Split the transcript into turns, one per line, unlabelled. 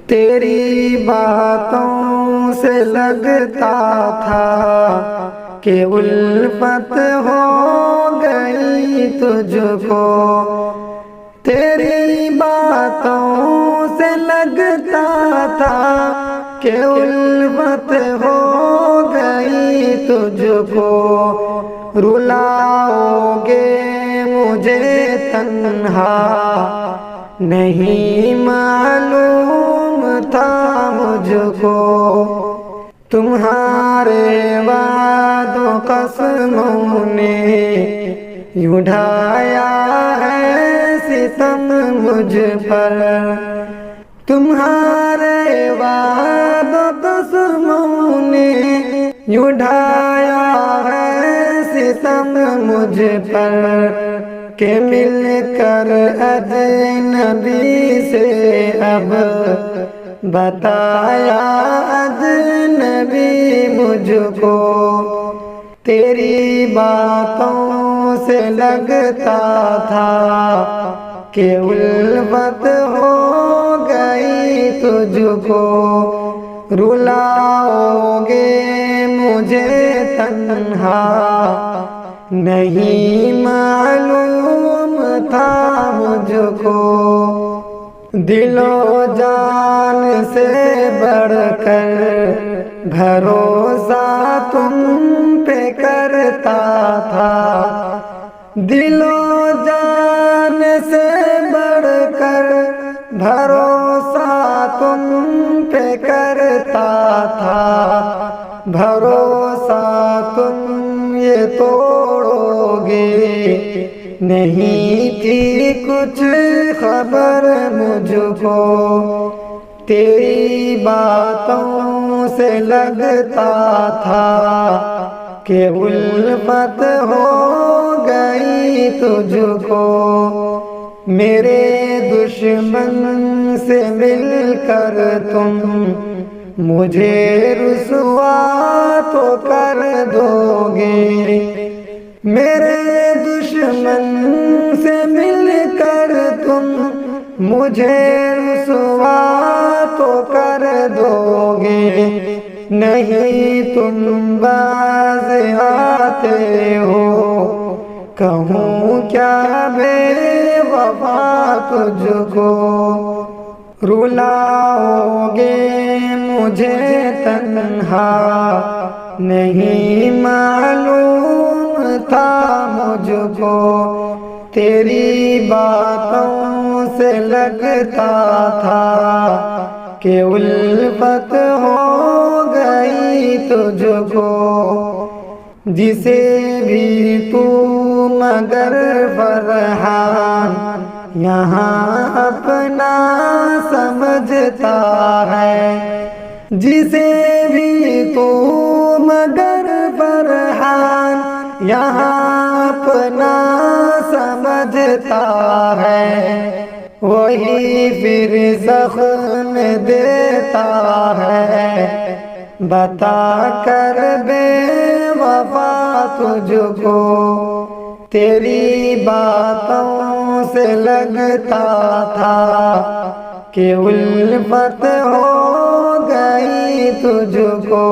تیری باتوں سے لگتا تھا کہ الفت ہو گئی تجھ کو، تیری باتوں سے لگتا تھا کہ الفت ہو گئی تجھ کو، رلاؤ گے مجھے تنہا نہیں معلوم تھا مجھ کو، تمہارے وعد و قسموں نے یوں ڈھایا ہے ستم مجھ پر، تمہارے وعد و قسموں نے یوں ڈھایا ہے ستم مجھ پر، کہ مل کر اجنبی سے اب بتایا اجنبی مجھ کو، تیری باتوں سے لگتا تھا کہ الفت ہو گئی تجھ کو، رلاؤ گے مجھے تنہا نہیں معلوم تھا مجھ کو، دل و جان سے بڑھ کر بھروسہ تم پہ کرتا تھا، دل و جان سے بڑھ کر بھروسہ تم پہ کرتا تھا، بھروسہ تم یہ توڑو گے نہیں تھی کچھ خبر مجھ کو، تیری باتوں سے لگتا تھا کہ الفت ہو گئی تجھ کو، میرے دشمن سے مل کر تم مجھے رسوا تو کر دو گے، میرے دشمن سے مل کر تم مجھے رسوا تو کر دو گے، نہیں تم باز آتے ہو کہوں کیا بے وفا تجھ کو، رلاؤ گے مجھے تنہا نہیں معلوم تھا مجھ کو، تیری باتوں سے لگتا تھا کہ الفت ہو گئی تجھ کو، جسے بھی تو مگر فرحان یہاں اپنا سمجھتا ہے، جسے بھی تو مگر فرحان یہاں اپنا سمجھتا ہے، وہی پھر زخم دیتا ہے بتا کر بے وفا تجھ کو، تیری باتوں سے لگتا تھا کہ الفت ہو گئی تجھ کو،